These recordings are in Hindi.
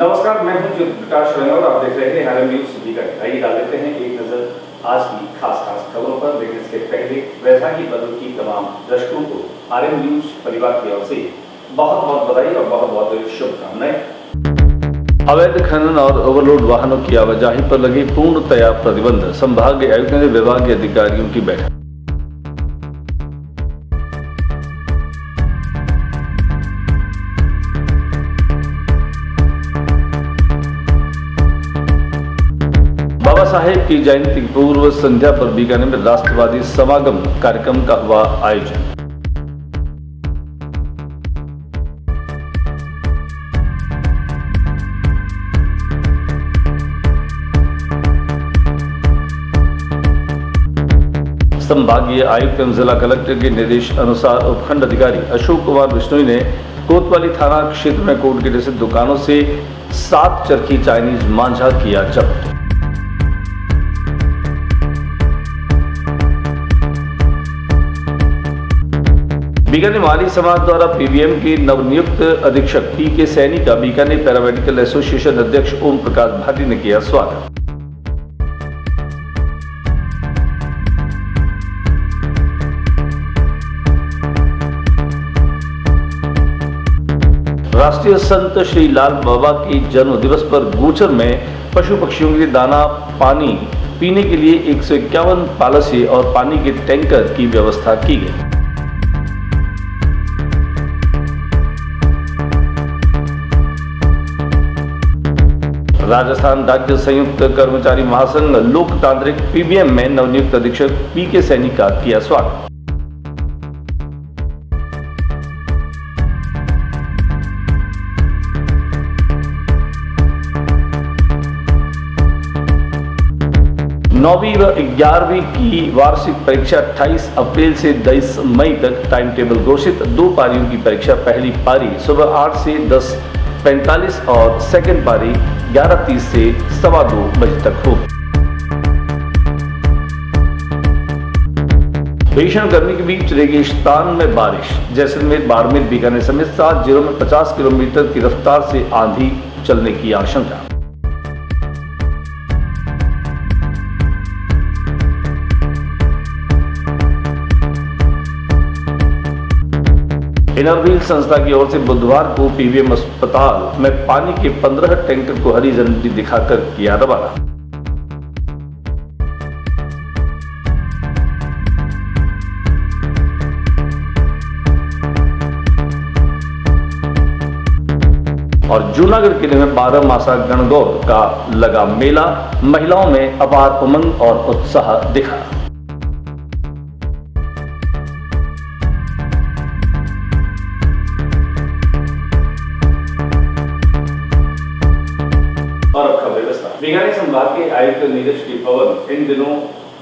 नमस्कार, मैं हूं ज्योति प्रकाश रंगौर। आप देख रहे हैं आरएम न्यूज बीकानेर। आइए डाल देते हैं एक नजर आज की खास खबरों पर। लेकिन इसके पहले वैशाखी पर्व की तमाम दर्शकों को आरएम न्यूज परिवार की ओर से बहुत बहुत बधाई और बहुत बहुत शुभकामनाएं। अवैध खनन और ओवरलोड वाहनों की आवाजाही पर लगे पूर्णतया प्रतिबंध। संभागीय आयुक्त ने विभागीय अधिकारियों की बैठक। बाबा साहेब की जयंती पूर्व संध्या पर बीकानेर में राष्ट्रवादी समागम कार्यक्रम का हुआ आयोजन। संभागीय आयुक्त एवं जिला कलेक्टर के निर्देश अनुसार उपखंड अधिकारी अशोक कुमार बिश्नोई ने कोतवाली थाना क्षेत्र में कोर्ट गेट से दुकानों से 7 चरखी चाइनीज मांझा किया जब्त। बीकानेर माली समाज द्वारा पीबीएम के नवनियुक्त अधीक्षक पी.के. सैनी का बीकानेर पैरामेडिकल एसोसिएशन अध्यक्ष ओम प्रकाश भाटी ने किया स्वागत। राष्ट्रीय संत श्री लाल बाबा के जन्म दिवस पर गोचर में पशु पक्षियों के लिए दाना पानी पीने के लिए 151 पालसे और पानी के टैंकर की व्यवस्था की गई। राजस्थान राज्य संयुक्त कर्मचारी महासंघ लोकतांत्रिक पीबीएम में नवनियुक्त अधीक्षक पी.के. सैनी का किया स्वागत। नौवीं व 11वीं की वार्षिक परीक्षा 28 अप्रैल से 23 मई तक टाइम टेबल घोषित। 2 पारियों की परीक्षा पहली पारी सुबह 8 से 10:45 और सेकंड पारी 11:30 से 2:15 बजे तक होगी। भीषण गर्मी के बीच रेगिस्तान में बारिश। जैसलमेर, बाड़मेर, बीकानेर समेत 7 जिलों में 50 किलोमीटर की रफ्तार से आंधी चलने की आशंका। इनरव्हील संस्था की ओर से बुधवार को पीबीएम अस्पताल में पानी के 15 टैंकर को हरी झंडी दिखाकर किया रवाना। और जूनागढ़ किले में 12 मासा गणगौर का लगा मेला। महिलाओं में अपार उमंग और उत्साह दिखा। और अब खबरें विस्तार। बीकानेर संभाग के आयुक्त नीरज के पवन इन दिनों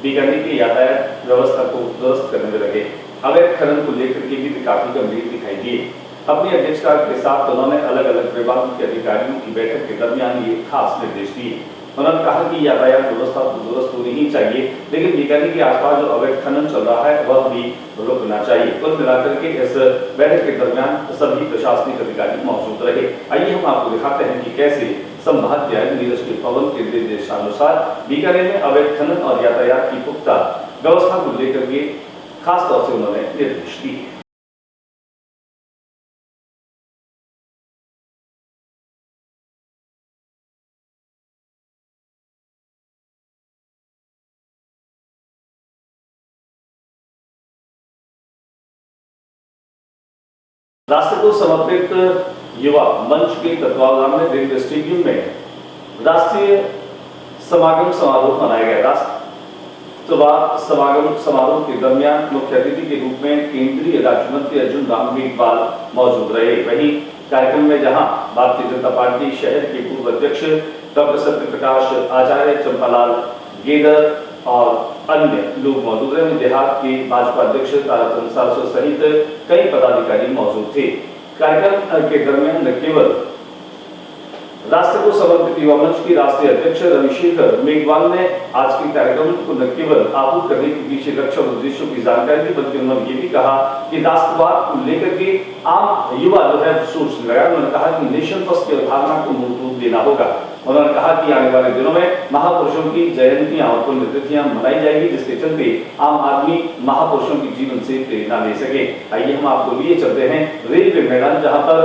बीकानेर की यातायात व्यवस्था को दुरुस्त करने में लगे। अवैध खनन को लेकर के भी काफी गंभीर दिखाई दिए। अपनी अध्यक्षता के साथ उन्होंने अलग अलग विभागों के अधिकारियों की बैठक के दरमियान ये खास निर्देश दिए। उन्होंने कहा कि यातायात व्यवस्था तो दुरुस्त होनी ही चाहिए, लेकिन बीकानेर के आसपास जो अवैध खनन चल रहा है वह भी रुकना चाहिए। कुल मिलाकर के इस बैठक के दरमियान सभी प्रशासनिक अधिकारी मौजूद रहे। आइए हम आपको दिखाते हैं कि कैसे संभागीय आयुक्त नीरज के पवन के निर्देशानुसार बीकानेर में अवैध खनन और यातायात की पुख्ता व्यवस्था को लेकर के खास तौर से उन्होंने निर्देश दिए। राष्ट्र को समर्पित युवा मंच के तत्वावधान में रेलवे स्टेडियम में राष्ट्रीय समागम समारोह मनाया गया। राष्ट्र समागम समारोह के दरमियान मुख्य अतिथि के रूप में केंद्रीय राज्य मंत्री अर्जुन राम मेघवाल मौजूद रहे। वहीं कार्यक्रम में जहां भारतीय जनता पार्टी शहर के पूर्व अध्यक्ष डॉक्टर सत्यप्रकाश आचार्य, चंपालाल गेदर और अन्य लोग मौजूद रहे। देहात के भाजपा अध्यक्ष ताराचंद सारस्वत सहित कई पदाधिकारी मौजूद थे। कार्यक्रम के दरमियान न केवल राष्ट्र को को समर्पित युवा मंच की राष्ट्रीय अध्यक्ष रविशेखर मेघवाल ने आज के कार्यक्रम को न केवल आहूत करने के पीछे रक्षा उद्देश्यों की जानकारी दी, बल्कि उन्होंने ये भी कहा कि राष्ट्रवाद को लेकर के आम युवा जो है सोचने लगा। उन्होंने कहा कि नेशन फर्स्ट की अवधारणा को मूर्त रूप देना होगा। उन्होंने कहा कि आने वाले दिनों में महापुरुषों की जयंतियां और पुण्यतिथियां मनाई जाएगी, जिसके चलते आम आदमी महापुरुषों के जीवन से प्रेरणा ले सके। आइए हम आपको लिए चलते हैं रेलवे मैदान, जहां पर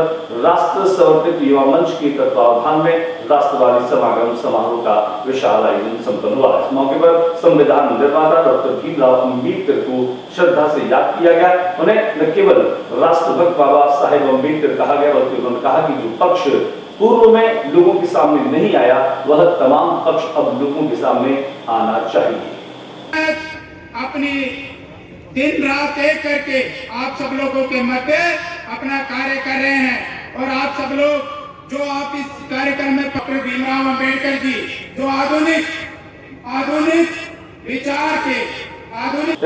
राष्ट्र समर्पित युवा मंच के तत्वावधान में राष्ट्रवादी समागम समारोह का विशाल आयोजन संपन्न हुआ। इस मौके पर संविधान निर्माता डॉक्टर भीमराव अम्बेडकर को श्रद्धा से याद किया गया। उन्हें न केवल राष्ट्रभक्त बाबा साहेब अम्बेडकर कहा गया, बल्कि उन्होंने कहा कि जो पक्ष पूर्व में लोगों के सामने नहीं आया, वह तमाम पक्ष अब लोगों के सामने आना चाहिए। अपनी दिन रात एक करके आप सब लोगों के मध्य अपना कार्य कर रहे हैं और आप सब लोग जो आप इस कार्यक्रम में डॉक्टर भीमराव अम्बेडकर जी जो आधुनिक विचार के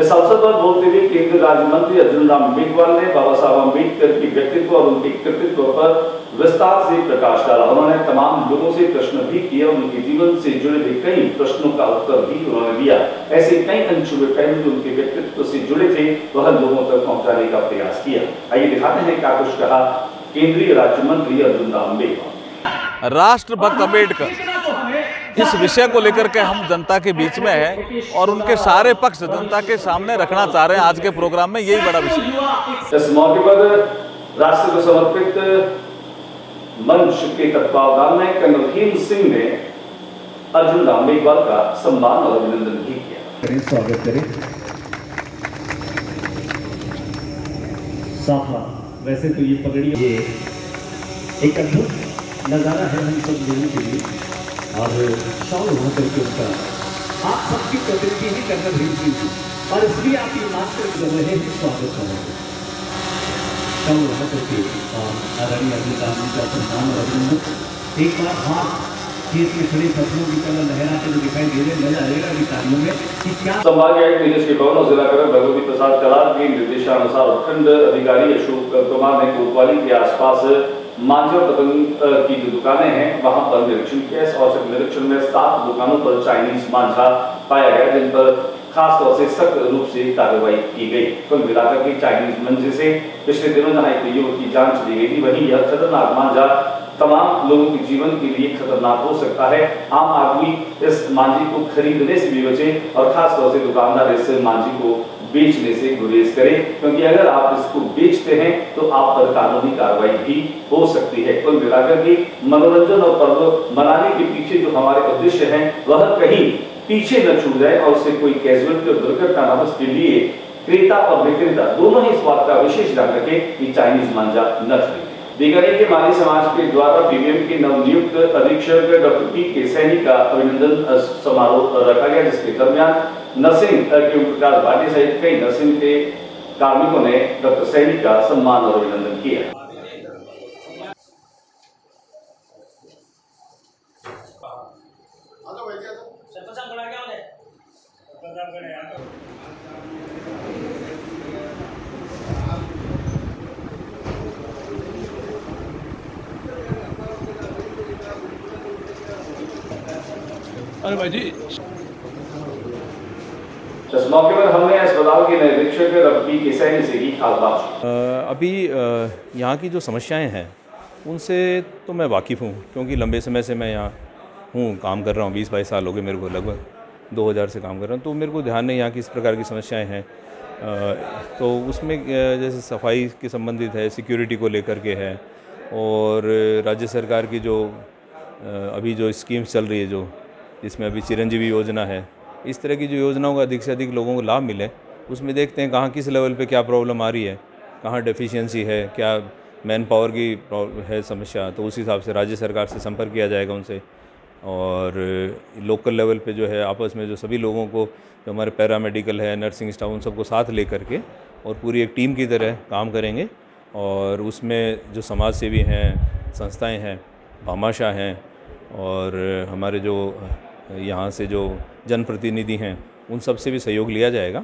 इस अवसर पर बोलते हुए केंद्रीय राज्य मंत्री अर्जुन राम मेघवाल ने बाबा साहब अम्बेडकर के व्यक्तित्व और उनके कृतित्व पर विस्तार से प्रकाश डाला। उन्होंने तमाम लोगों से प्रश्न भी किए और उनके जीवन से जुड़े हुए कई प्रश्नों का उत्तर भी उन्होंने दिया। ऐसे कई अनछुए पहलू जो उनके व्यक्तित्व से जुड़े थे, वह लोगों तक पहुंचाने का प्रयास किया। आइए दिखाते हैं क्या कुछ कहा केंद्रीय राज्य मंत्री अर्जुन राम मेघवाल। राष्ट्रभक्त अम्बेडकर इस विषय को लेकर के हम जनता के बीच में हैं और उनके सारे पक्ष जनता के सामने रखना चाह रहे हैं। आज के प्रोग्राम में यही बड़ा विषय है। इस मौके पर राष्ट्र को समर्पित मंच के तत्वावधान में कर्नल हेम सिंह ने अर्जुन राम मेघवाल का सम्मान और अभिनंदन भी किया। स्वागत करें। साफा वैसे तो ये पगड़ी ये एक अद्भुत नजारा है हम सब लोगों के लिए और शॉल वहां करके उसका आप सबकी प्रतिनिधि ही कर्नल हेम सिंह जी और इसलिए आप ये मास्टर कर रहे हैं स्वागत कर रहे हैं शॉल वहां करके आदरणीय अर्जुन राम जी का सम्मान और अभिनंदन। एक बार हाँ खेत में खड़े फसलों की तरह लहराते हुए दिखाई दे रहे नजर आएगा अधिकारियों में कि क्या संभागीय आयुक्त नीलेश के भवन और जिला कलेक्टर भगवती प्रसाद कलार के निर्देशानुसार उपखंड अधिकारी अशोक कुमार ने कोतवाली के आसपास मांझा पतंग की जो दुकानें हैं वहां पर निरीक्षण किया। इस औचक निरीक्षण में 7 दुकानों पर चाइनीज मांझा पाया गया, जिन पर खास तौर से सख्त रूप से कार्रवाई की गई। कुल मिलाकर के चाइनीज मांझे से पिछले दिनों जहां एक युवक की जान चली गई थी, वहीं यह खतरनाक मांझा तमाम लोगों के जीवन के लिए खतरनाक हो सकता है। आम आदमी इस मांझे को खरीदने से भी बचे और खास तौर से दुकानदार इस मांझे को बेचने से गुरेज करें, क्योंकि अगर आप इसको बेचते हैं तो आप पर कानूनी कार्रवाई भी हो सकती है। कुल मिलाकर के मनोरंजन और पर्व मनाने के पीछे जो हमारे उद्देश्य हैं वह कहीं पीछे न छूट जाए और उससे कोई कैजुअलिटी और दुर्घटना न हो, इसके लिए क्रेता और विक्रेता दोनों ही इस बात का विशेष ध्यान रखें कि चाइनीज मांझा न खरीदें। बीकानेर के माली समाज के द्वारा पीवीएम के नवनियुक्त अधीक्षक डॉक्टर पी के सैनी का अभिनंदन समारोह रखा गया, जिसके दरमियान नर्सिंग के प्रकाश भाटी सहित कई नर्सिंग के कार्मिकों ने डॉक्टर सैनी का सम्मान और अभिनंदन किया। अरे भाई जी, इस मौके पर हमने अस्पताल के निरीक्षक डॉक्टर पी के सैनी से की खास बात। अभी यहाँ की जो समस्याएं हैं उनसे तो मैं वाकिफ़ हूँ, क्योंकि लंबे समय से मैं यहाँ हूँ, काम कर रहा हूँ। 20-22 साल हो गए मेरे को, लगभग 2000 से काम कर रहा हूँ। तो मेरे को ध्यान नहीं यहाँ किस प्रकार की समस्याएं हैं। तो उसमें जैसे सफाई के संबंधित है, सिक्योरिटी को लेकर के है, और राज्य सरकार की जो अभी जो स्कीम्स चल रही है, जो जिसमें अभी चिरंजीवी योजना है, इस तरह की जो योजनाओं का अधिक से अधिक लोगों को लाभ मिले, उसमें देखते हैं कहाँ किस लेवल पे क्या प्रॉब्लम आ रही है, कहाँ डेफिशिएंसी है, क्या मैन पावर की है समस्या। तो उस हिसाब से राज्य सरकार से संपर्क किया जाएगा उनसे, और लोकल लेवल पे जो है आपस में जो सभी लोगों को, जो हमारे पैरामेडिकल है, नर्सिंग स्टाफ, उन सबको साथ ले करके और पूरी एक टीम की तरह काम करेंगे। और उसमें जो समाज सेवी हैं, संस्थाएँ हैं, भामाशाह हैं, और हमारे जो यहाँ से जो जनप्रतिनिधि हैं, उन सब से भी सहयोग लिया जाएगा।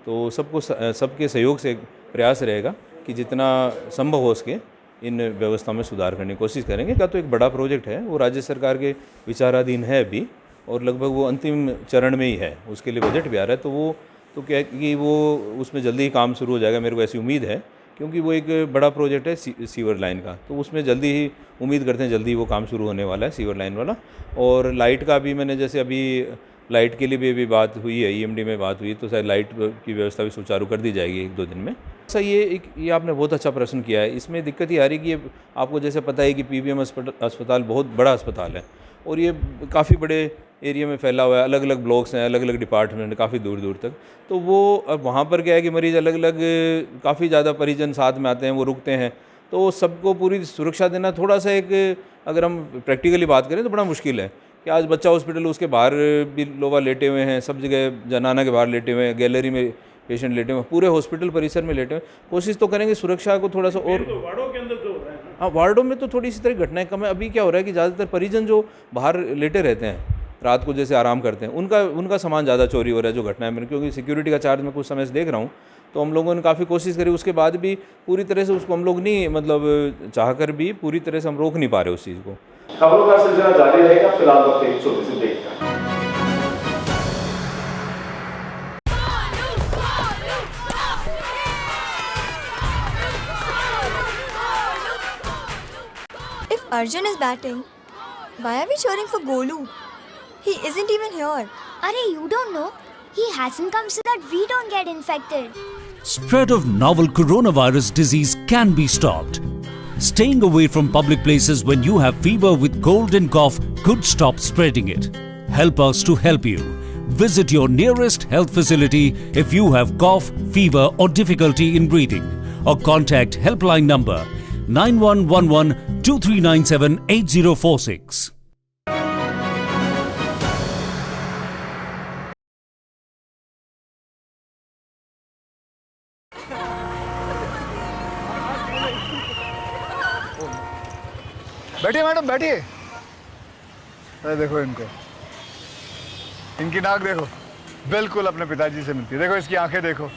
तो सबके सहयोग से प्रयास रहेगा कि जितना संभव हो सके इन व्यवस्था में सुधार करने की कोशिश करेंगे। क्या तो एक बड़ा प्रोजेक्ट है, वो राज्य सरकार के विचाराधीन है अभी और लगभग वो अंतिम चरण में ही है, उसके लिए बजट भी आ रहा है, तो वो तो क्या है कि वो उसमें जल्दी ही काम शुरू हो जाएगा, मेरे को ऐसी उम्मीद है, क्योंकि वो एक बड़ा प्रोजेक्ट है सीवर लाइन का, तो उसमें जल्दी ही उम्मीद करते हैं जल्दी वो काम शुरू होने वाला है सीवर लाइन वाला। और लाइट का भी मैंने जैसे अभी लाइट के लिए भी अभी बात हुई है, ईएमडी में बात हुई है, तो शायद लाइट की व्यवस्था भी सुचारू कर दी जाएगी 1-2 दिन में। सर ये आपने बहुत अच्छा प्रश्न किया है। इसमें दिक्कत ये आ रही है कि ये आपको जैसे पता है कि पीबीएम अस्पताल बहुत बड़ा अस्पताल है और ये काफ़ी बड़े एरिया में फैला हुआ है, अलग अलग ब्लॉक्स हैं, अलग अलग डिपार्टमेंट, काफ़ी दूर दूर तक। तो वो अब वहाँ पर क्या है कि मरीज़ अलग अलग काफ़ी ज़्यादा परिजन साथ में आते हैं, वो रुकते हैं, तो सबको पूरी सुरक्षा देना थोड़ा सा एक, अगर हम प्रैक्टिकली बात करें तो बड़ा मुश्किल है कि आज बच्चा हॉस्पिटल, उसके बाहर भी लोग लेटे हुए हैं, सब जगह जनाना के बाहर लेटे हुए हैं, गैलरी में पेशेंट लेटे हुए हैं, पूरे हॉस्पिटल परिसर में लेटे हुए हैं। कोशिश तो करेंगे सुरक्षा को थोड़ा सा और, वार्डों के अंदर जो हो रहा है ना, हाँ वार्डों में तो थोड़ी इसी तरह घटनाएं कम है। अभी क्या हो रहा है कि ज़्यादातर परिजन जो बाहर लेटे रहते हैं, रात को जैसे आराम करते हैं, उनका सामान ज़्यादा चोरी हो रहा है जो घटनाएं मेरे, क्योंकि सिक्योरिटी का चार्ज मैं कुछ समय से देख रहा हूँ, तो हम लोगों ने काफ़ी कोशिश करी, उसके बाद भी पूरी तरह से उसको हम लोग नहीं, मतलब चाहकर भी पूरी तरह से हम रोक नहीं पा रहे उस चीज़ को। खबरों का सिलसिला जारी रहेगा, फिलहाल वक्त एक छोटी सी ब्रेक का। If Arjun is batting, why are we cheering for Golu? He isn't even here. Arey, you don't know. He hasn't come so that we don't get infected. Spread of novel coronavirus disease can be stopped. Staying away from public places when you have fever with cold and cough could stop spreading it. Help us to help you. Visit your nearest health facility if you have cough, fever or difficulty in breathing, or contact helpline number 9111 2397 8046. बैठिए मैडम बैठिए। अरे देखो इनको, इनकी नाक देखो, बिल्कुल अपने पिताजी से मिलती है। देखो इसकी आंखें देखो।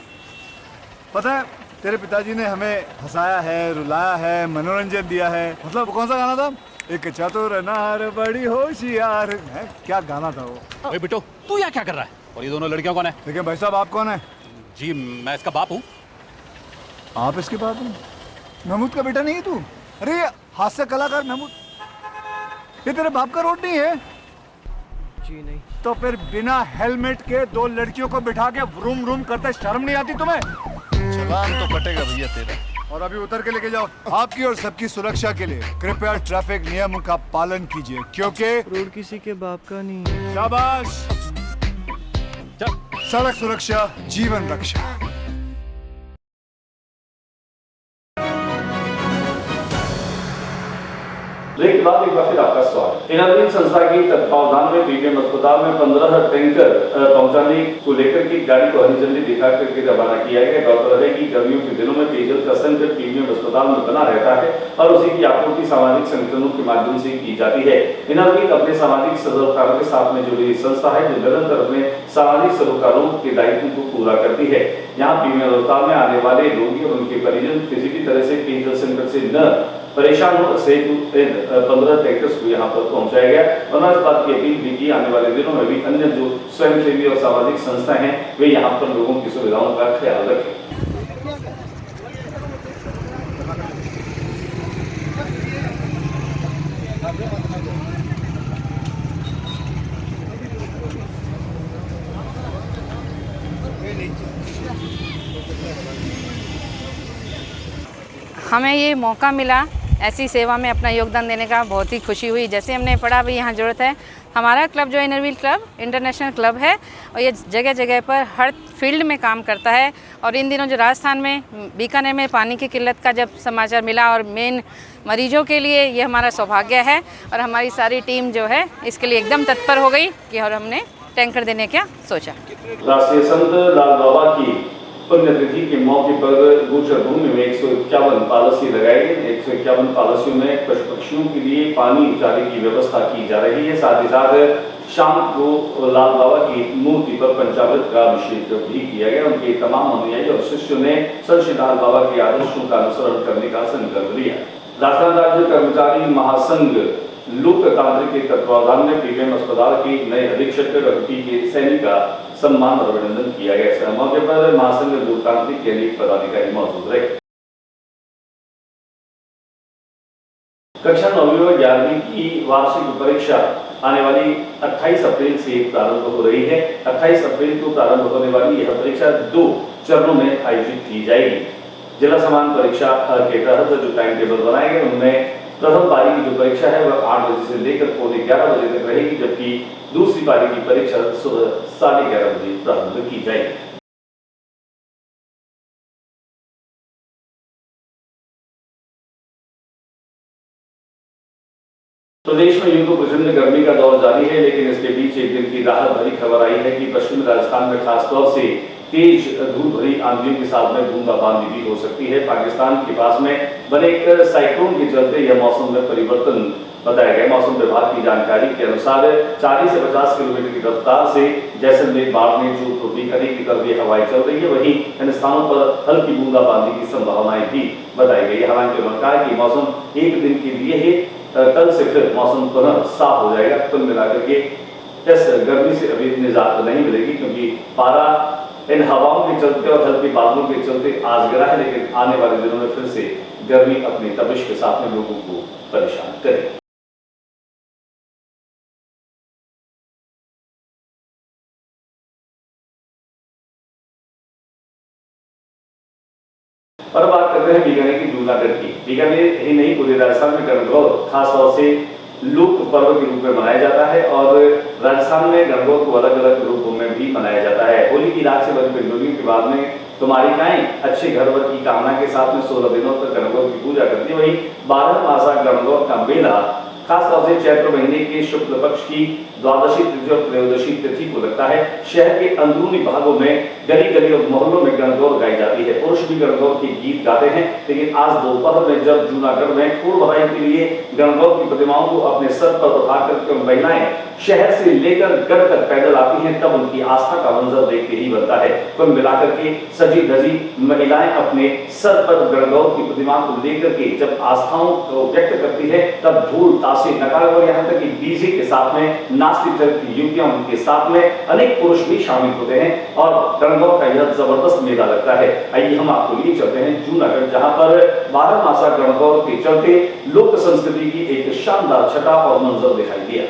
पता है तेरे पिताजी ने हमें हंसाया है, रुलाया है, मनोरंजन दिया है। मतलब कौन सा गाना था? एक चतुर नार बड़ी होशियार है, क्या गाना था वो? ओए बेटो, तू यहाँ क्या कर रहा है? और ये दोनों लड़कियां कौन है? देखिए भाई साहब, आप कौन है? जी मैं इसका बाप हूँ। आप इसके बाप हैं? महमूद का बेटा नहीं है तू? अरे हास्य कलाकार महमूद, ये तेरे बाप का रोड नहीं है? जी नहीं। तो फिर बिना हेलमेट के 2 लड़कियों को बिठा के रूम रूम करते शर्म नहीं आती तुम्हें? चालान तो कटेगा भैया तेरा। और अभी उतर के लेके जाओ। आपकी और सबकी सुरक्षा के लिए कृपया ट्रैफिक नियमों का पालन कीजिए, क्योंकि रोड किसी के बाप का नहीं है। शाबाश। सड़क सुरक्षा जीवन रक्षा। ब्रेक के बाद एक बार फिर आपका स्वागत। इनामीन संस्था की तत्वावधान में पीबीएम अस्पताल में 15 टैंकर पहुंचाने को लेकर की गाड़ी को हरी झंडी दिखा करके रवाना किया गया। गौरतलब है कि गर्मियों के दिनों में पेयजल का संकट पीबीएम अस्पताल में बना रहता है और उसी की आपूर्ति सामाजिक संगठनों के माध्यम से की जाती है। इनामीन अपने सामाजिक सरोकारों के साथ में जुड़ी संस्था है जो निरंतर अपने सामाजिक सरोकारों के दायित्व को पूरा करती है। यहाँ पीबीएम अस्पताल में आने वाले रोगी और उनके परिजन किसी भी तरह से पेयजल संकट से न परेशान हो से 15 टैंकर्स को यहाँ पर पहुंचाया गया। और इस बात की अपील भी की आने वाले दिनों में भी अन्य जो स्वयंसेवी और सामाजिक संस्थाएं हैं वे यहाँ पर लोगों की सुविधाओं का ख्याल रखें। हमें ये मौका मिला ऐसी सेवा में अपना योगदान देने का, बहुत ही खुशी हुई। जैसे हमने पढ़ा भी यहाँ ज़रूरत है। हमारा क्लब जो इनरव्हील क्लब इंटरनेशनल क्लब है और ये जगह जगह पर हर फील्ड में काम करता है। और इन दिनों जो राजस्थान में बीकानेर में पानी की किल्लत का जब समाचार मिला और मेन मरीजों के लिए ये हमारा सौभाग्य है और हमारी सारी टीम जो है इसके लिए एकदम तत्पर हो गई कि और हमने टैंकर देने का सोचा। राष्ट्रीय संत लाल बाबा की पुण्यतिथि के मौके पर गोचर भूमि में 151 पालसी लगाई गई। 151 पालसियों में पशु पक्षियों के लिए पानी चारे की व्यवस्था की जा रही है। साथ ही साथ शाम को लाल बाबा की मूर्ति पर पंचामृत का अभिषेक भी किया गया। उनके तमाम अनुयायी और शिष्यों ने संत श्री लाल बाबा के आदर्शों का अनुसरण करने का संकल्प लिया। राजस्थान राज्य कर्मचारी महासंघ लोकतांत्रिक के तत्वावधान में पीबीएम अस्पताल के नए अधीक्षक डॉक्टर के सैनी का सम्मान और अभिनंदन किया गया। इस मौके पर महासंघ लोकतांत्रिक के अनेक पदाधिकारी मौजूद रहे। कक्षा 9वीं व 11वीं की वार्षिक परीक्षा आने वाली 28 अप्रैल से प्रारंभ हो रही है। 28 अप्रैल को प्रारंभ होने वाली यह परीक्षा 2 चरणों में आयोजित की जाएगी। जिला समान परीक्षा के तहत जो टाइम टेबल बनाए गए उनमें प्रथम पारी की जो परीक्षा है वह 8 बजे से लेकर पौने 11 बजे तक रहेगी, जबकि दूसरी पारी की परीक्षा सुबह 11:30 बजे प्रारंभ की जाएगी। प्रदेश में यूं तो प्रचंड गर्मी का दौर जारी है, लेकिन इसके बीच एक दिन की राहत भरी खबर आई है कि पश्चिमी राजस्थान में खासतौर से तेज धूल भरी आंधियों के साथ में बूंदाबांदी भी हो सकती है। पाकिस्तान के पास में बने एक साइक्लोन के चलते यह मौसम में परिवर्तन बताया गया। मौसम विभाग की जानकारी के अनुसार 40 से 50 किलोमीटर की रफ्तार से जैसलमेर बाड़मेर जो तूफानी की तरफ ये हवाएं चल रही है, वहीं इन स्थानों पर हल्की बूंदाबांदी की संभावनाएं भी बताई गई है। हालांकि उन्होंने कहा कि मौसम एक दिन के लिए ही, कल से फिर मौसम पुनः साफ हो जाएगा। कुल मिलाकर के इस गर्मी से अभी निजात नहीं मिलेगी, क्योंकि पारा इन हवाओं के चलते और हल्के बादलों के चलते आज गिरा है, लेकिन आने वाले दिनों में फिर से गर्मी अपनी तपिश के साथ में लोगों को परेशान करेगी। और बात करते हैं बीकानेर की जूनागढ़ की। बीकानेर ही नहीं, पूरे राजस्थान में गणगौर खासतौर से लोक पर्व के रूप में मनाया जाता है और राजस्थान में गणगौर को अलग अलग रूपों में भी मनाया जाता है। होली की रात से बनी पिंडोलियों के बाद में कुमारिकाएं अच्छे घर वर की कामना के साथ में 16 दिनों तक गणगौर की पूजा करती है। वहीं 12 मासा गणगौर का मेला खासतौर से चैत्र महीने के शुक्ल पक्ष की द्वादशी तिथि और त्रयोदशी तिथि को लगता है। शहर के अंदरूनी भागों में गली गली और मोहल्लों में गणगौर गाई जाती है। पुरुष भी गणगौर के गीत गाते हैं, लेकिन आज दोपहर में जब जूनागढ़ में पूर्व भराई के लिए गणगौर की प्रतिमाओं को अपने सर पर उठाकर महिलाएं शहर से लेकर गढ़ तक पैदल आती हैं, तब उनकी आस्था का मंजर देख के ही बनता है। कुल मिलाकर के सजी धजी महिलाएं अपने सर पर गणगौर की प्रतिमा को लेकर के जब आस्थाओं को व्यक्त करती है, तब ढोल ताशे नगाड़े और यहाँ तक कि डीजे के साथ में नाचती फिरती युवतियां, उनके साथ में अनेक पुरुष भी शामिल होते हैं और गणगौर का यह जबरदस्त मेला लगता है। आइए हम आपको लिए चलते हैं जूनागढ़, जहां पर 12 मासा गणगौर के चलते लोक संस्कृति की एक शानदार छटा और मंजर दिखाई दिया।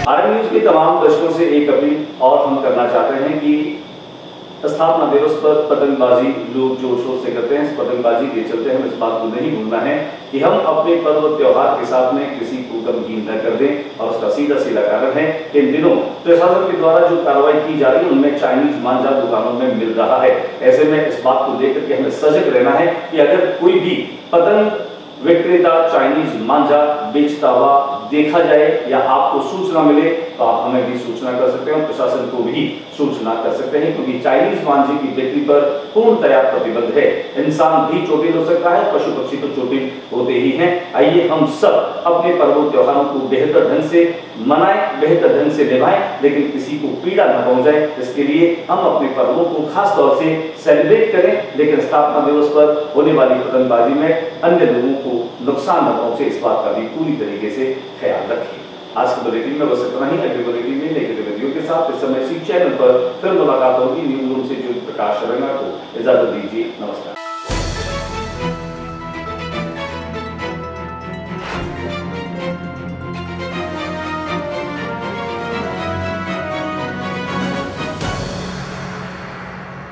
आरएन न्यूज के तमाम दर्शकों से एक अपील और हम करना चाहते हैं कि स्थापना दिवस पर पतंगबाजी लोग जोर शोर से करते हैं। इस पतंगबाजी के चलते हम इस बात को नहीं भूलना है कि हम अपने पर्व त्योहार के साथ में किसी को गमगीन न कर दें, और उसका सीधा सीधा कारण है कि इन दिनों प्रशासन के द्वारा जो कार्रवाई की जा रही है उनमें चाइनीज मांझा दुकानों में मिल रहा है। ऐसे में इस बात को लेकर के हमें सजग रहना है कि अगर कोई भी पतंग विक्रेता चाइनीज मांझा बेचता हुआ देखा जाए या आपको सूचना मिले तो आप हमें भी सूचना कर सकते हैं और प्रशासन को भी सूचना कर सकते हैं, क्योंकि चाइनीज मांझे की बिक्री पर पूर्णतया प्रतिबंध है। इंसान भी चोटिल हो सकता है, पशु पक्षी तो चोटिल होते ही हैं। आइए हम सब अपने पर्वों त्योहारों को बेहतर ढंग से मनाएं, बेहतर ढंग से निभाएं, लेकिन किसी को पीड़ा न पहुंचाए। इसके लिए हम अपने पर्वों को खास तौर से सेलिब्रेट करें, लेकिन स्थापना दिवस पर होने वाली पतंगबाजी में अन्य लोगों को नुकसान न पहुंचे, इस बात का भी पूरी तरीके से ख्याल रखें। आज के बुलेटिन में बस इतना ही। अगले बुलेटिन में नई गतिविधियों के साथ इस समय इसी चैनल पर फिर मुलाकात होगी। न्यूज रूम से ज्योति प्रकाश रंगा को इजाजत दीजिए। नमस्कार।